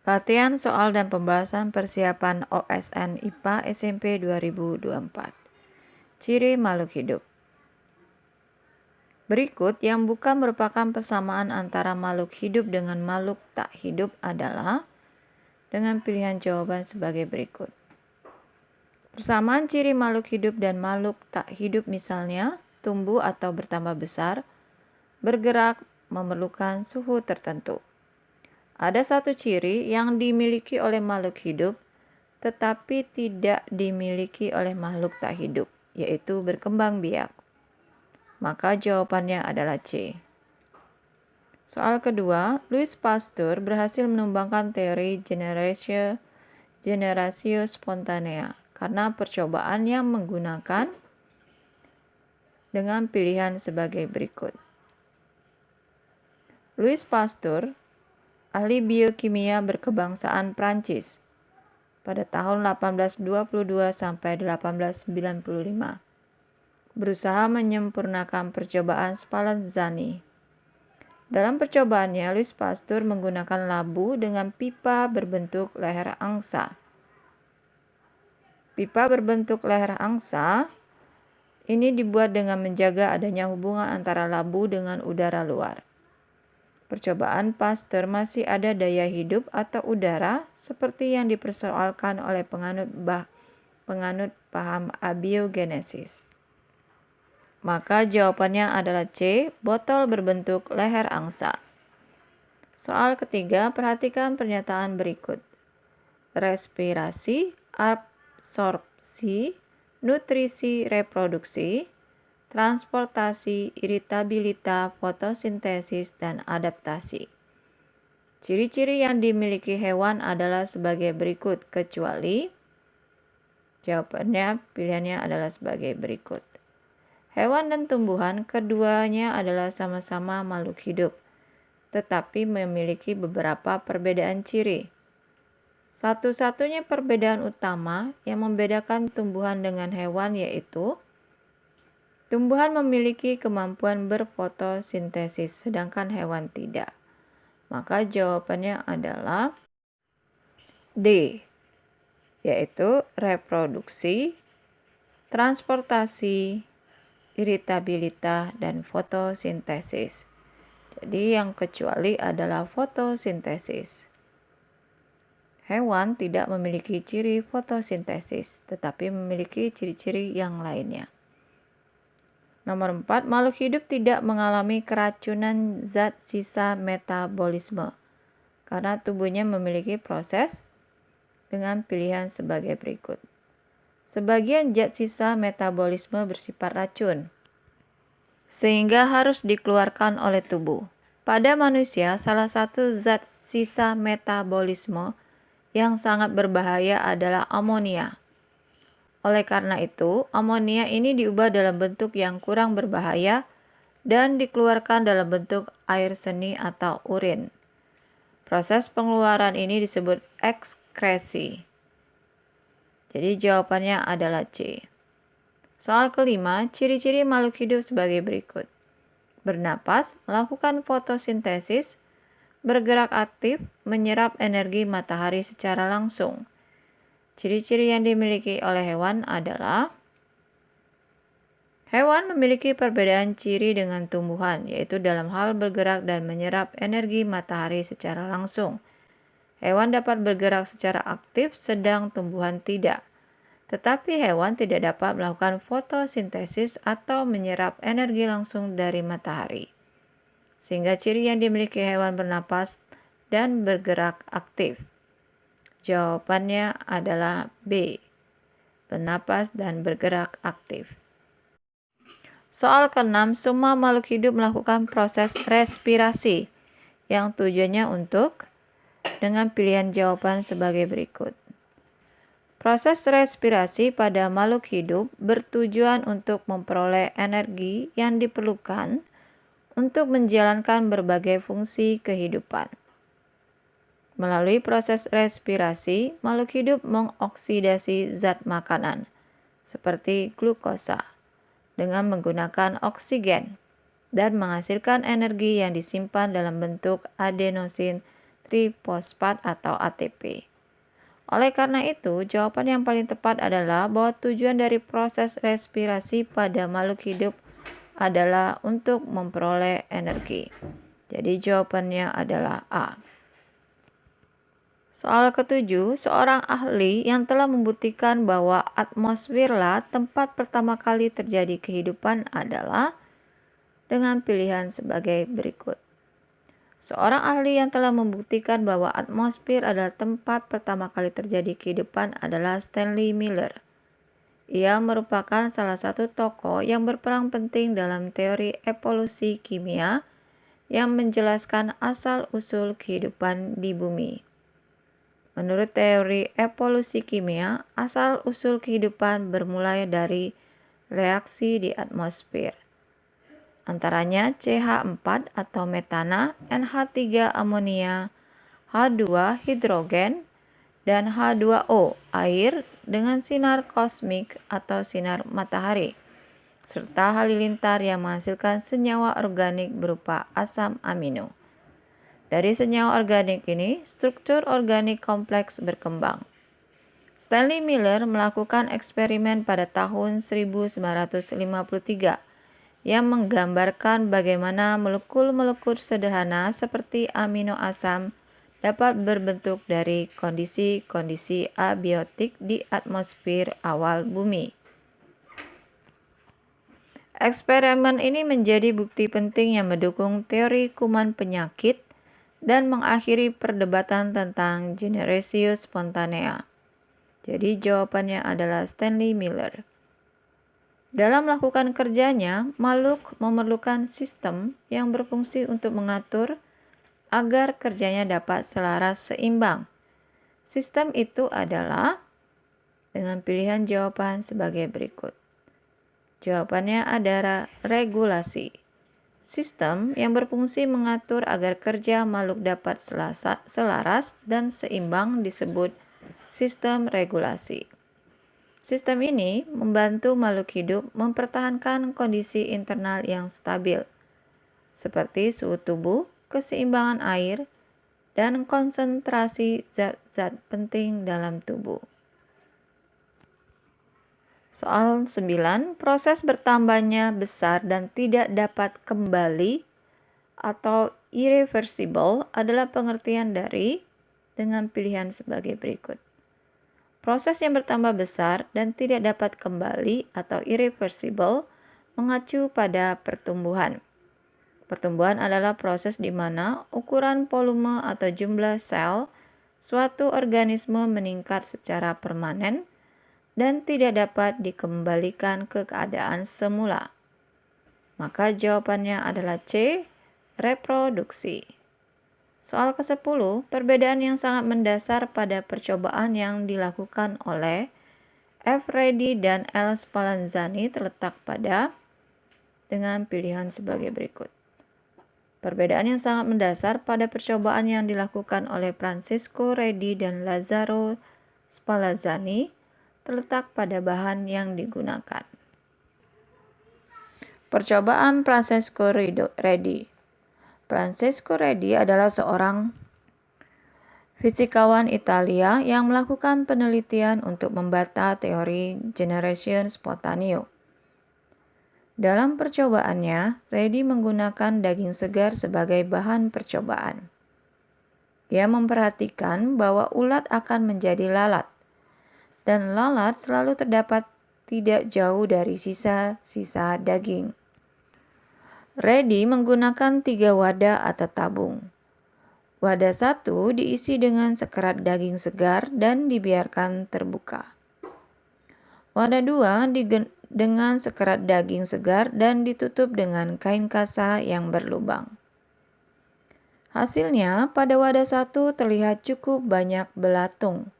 Latihan soal dan pembahasan persiapan OSN IPA SMP 2024. Ciri makhluk hidup. Berikut yang bukan merupakan persamaan antara makhluk hidup dengan makhluk tak hidup adalah dengan pilihan jawaban sebagai berikut. Persamaan ciri makhluk hidup dan makhluk tak hidup misalnya tumbuh atau bertambah besar, bergerak, memerlukan suhu tertentu. Ada satu ciri yang dimiliki oleh makhluk hidup tetapi tidak dimiliki oleh makhluk tak hidup, yaitu berkembang biak. Maka jawabannya adalah C. Soal kedua, Louis Pasteur berhasil menumbangkan teori generatio spontanea karena percobaan yang menggunakan dengan pilihan sebagai berikut. Louis Pasteur, ahli biokimia berkebangsaan Prancis, pada tahun 1822 sampai 1895. Berusaha menyempurnakan percobaan Spallanzani. Dalam percobaannya, Louis Pasteur menggunakan labu dengan pipa berbentuk leher angsa. Pipa berbentuk leher angsa ini dibuat dengan menjaga adanya hubungan antara labu dengan udara luar. Percobaan Pasteur masih ada daya hidup atau udara seperti yang dipersoalkan oleh penganut paham abiogenesis. Maka jawabannya adalah C, botol berbentuk leher angsa. Soal ketiga, perhatikan pernyataan berikut. Respirasi, absorpsi, nutrisi, reproduksi, transportasi, iritabilitas, fotosintesis, dan adaptasi. Ciri-ciri yang dimiliki hewan adalah sebagai berikut, kecuali jawabannya pilihannya adalah sebagai berikut. Hewan dan tumbuhan keduanya adalah sama-sama makhluk hidup, tetapi memiliki beberapa perbedaan ciri. Satu-satunya perbedaan utama yang membedakan tumbuhan dengan hewan yaitu tumbuhan memiliki kemampuan berfotosintesis, sedangkan hewan tidak. Maka jawabannya adalah D, yaitu reproduksi, transportasi, iritabilitas, dan fotosintesis. Jadi yang kecuali adalah fotosintesis. Hewan tidak memiliki ciri fotosintesis, tetapi memiliki ciri-ciri yang lainnya. Nomor 4, makhluk hidup tidak mengalami keracunan zat sisa metabolisme karena tubuhnya memiliki proses dengan pilihan sebagai berikut. Sebagian zat sisa metabolisme bersifat racun, sehingga harus dikeluarkan oleh tubuh. Pada manusia, salah satu zat sisa metabolisme yang sangat berbahaya adalah amonia. Oleh karena itu, amonia ini diubah dalam bentuk yang kurang berbahaya dan dikeluarkan dalam bentuk air seni atau urin. Proses pengeluaran ini disebut ekskresi. Jadi jawabannya adalah C. Soal kelima, ciri-ciri makhluk hidup sebagai berikut. Bernapas, melakukan fotosintesis, bergerak aktif, menyerap energi matahari secara langsung. Ciri-ciri yang dimiliki oleh hewan adalah hewan memiliki perbedaan ciri dengan tumbuhan, yaitu dalam hal bergerak dan menyerap energi matahari secara langsung. Hewan dapat bergerak secara aktif, sedang tumbuhan tidak. Tetapi hewan tidak dapat melakukan fotosintesis atau menyerap energi langsung dari matahari. Sehingga ciri yang dimiliki hewan bernapas dan bergerak aktif. Jawabannya adalah B, bernapas dan bergerak aktif. Soal ke-6, semua makhluk hidup melakukan proses respirasi yang tujuannya untuk dengan pilihan jawaban sebagai berikut. Proses respirasi pada makhluk hidup bertujuan untuk memperoleh energi yang diperlukan untuk menjalankan berbagai fungsi kehidupan. Melalui proses respirasi, makhluk hidup mengoksidasi zat makanan, seperti glukosa, dengan menggunakan oksigen, dan menghasilkan energi yang disimpan dalam bentuk adenosin trifosfat atau ATP. Oleh karena itu, jawaban yang paling tepat adalah bahwa tujuan dari proses respirasi pada makhluk hidup adalah untuk memperoleh energi. Jadi jawabannya adalah A. Soal ketujuh, seorang ahli yang telah membuktikan bahwa atmosferlah tempat pertama kali terjadi kehidupan adalah dengan pilihan sebagai berikut. Seorang ahli yang telah membuktikan bahwa atmosfer adalah tempat pertama kali terjadi kehidupan adalah Stanley Miller. Ia merupakan salah satu tokoh yang berperan penting dalam teori evolusi kimia yang menjelaskan asal-usul kehidupan di bumi. Menurut teori evolusi kimia, asal-usul kehidupan bermula dari reaksi di atmosfer. Antaranya CH4 atau metana, NH3 amonia, H2 hidrogen, dan H2O air dengan sinar kosmik atau sinar matahari, serta halilintar yang menghasilkan senyawa organik berupa asam amino. Dari senyawa organik ini, struktur organik kompleks berkembang. Stanley Miller melakukan eksperimen pada tahun 1953 yang menggambarkan bagaimana molekul-molekul sederhana seperti amino asam dapat berbentuk dari kondisi-kondisi abiotik di atmosfer awal bumi. Eksperimen ini menjadi bukti penting yang mendukung teori kuman penyakit dan mengakhiri perdebatan tentang generatio spontanea. Jadi jawabannya adalah Stanley Miller. Dalam melakukan kerjanya, makhluk memerlukan sistem yang berfungsi untuk mengatur agar kerjanya dapat selaras seimbang. Sistem itu adalah dengan pilihan jawaban sebagai berikut. Jawabannya adalah regulasi. Sistem yang berfungsi mengatur agar kerja makhluk dapat selaras dan seimbang disebut sistem regulasi. Sistem ini membantu makhluk hidup mempertahankan kondisi internal yang stabil, seperti suhu tubuh, keseimbangan air, dan konsentrasi zat-zat penting dalam tubuh. Soal 9, proses bertambahnya besar dan tidak dapat kembali atau irreversible adalah pengertian dari dengan pilihan sebagai berikut. Proses yang bertambah besar dan tidak dapat kembali atau irreversible mengacu pada pertumbuhan. Pertumbuhan adalah proses di mana ukuran volume atau jumlah sel suatu organisme meningkat secara permanen dan tidak dapat dikembalikan ke keadaan semula. Maka jawabannya adalah C, reproduksi. Soal ke-10, perbedaan yang sangat mendasar pada percobaan yang dilakukan oleh F. Reddy dan L. Spallanzani terletak pada dengan pilihan sebagai berikut. Perbedaan yang sangat mendasar pada percobaan yang dilakukan oleh Francesco Reddy dan Lazzaro Spallanzani terletak pada bahan yang digunakan. Percobaan Francesco Reddy. Francesco Reddy adalah seorang fisikawan Italia yang melakukan penelitian untuk membantah teori generatio spontanea. Dalam percobaannya, Reddy menggunakan daging segar sebagai bahan percobaan. Ia memperhatikan bahwa ulat akan menjadi lalat, dan lalat selalu terdapat tidak jauh dari sisa-sisa daging. Reddy menggunakan 3 wadah atau tabung. Wadah 1 diisi dengan sekerat daging segar dan dibiarkan terbuka. Wadah 2 dengan sekerat daging segar dan ditutup dengan kain kasa yang berlubang. Hasilnya, pada wadah 1 terlihat cukup banyak belatung.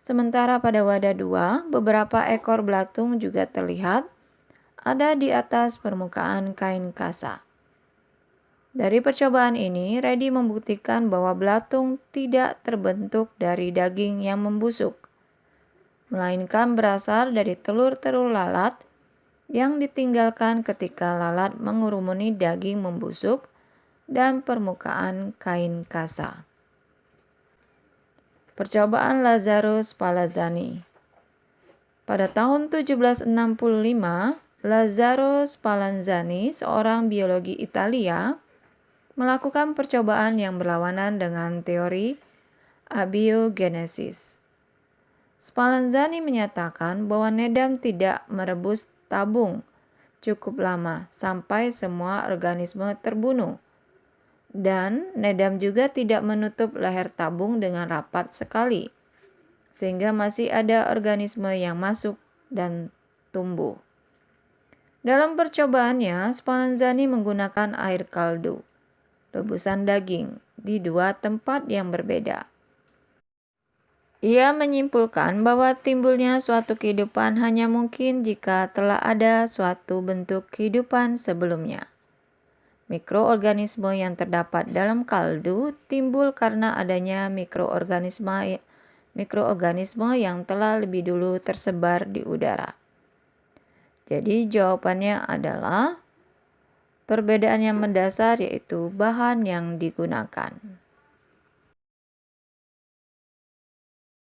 Sementara pada wadah 2, beberapa ekor belatung juga terlihat ada di atas permukaan kain kasa. Dari percobaan ini, Reddy membuktikan bahwa belatung tidak terbentuk dari daging yang membusuk, melainkan berasal dari telur-telur lalat yang ditinggalkan ketika lalat mengurumuni daging membusuk dan permukaan kain kasa. Percobaan Lazarus Spallanzani. Pada tahun 1765, Lazzaro Spallanzani, seorang biologi Italia, melakukan percobaan yang berlawanan dengan teori abiogenesis. Spallanzani menyatakan bahwa Nedam tidak merebus tabung cukup lama sampai semua organisme terbunuh. Dan Nedam juga tidak menutup leher tabung dengan rapat sekali, sehingga masih ada organisme yang masuk dan tumbuh. Dalam percobaannya, Spallanzani menggunakan air kaldu, rebusan daging, di dua tempat yang berbeda. Ia menyimpulkan bahwa timbulnya suatu kehidupan hanya mungkin jika telah ada suatu bentuk kehidupan sebelumnya. Mikroorganisme yang terdapat dalam kaldu timbul karena adanya mikroorganisme yang telah lebih dulu tersebar di udara. Jadi jawabannya adalah perbedaan yang mendasar yaitu bahan yang digunakan.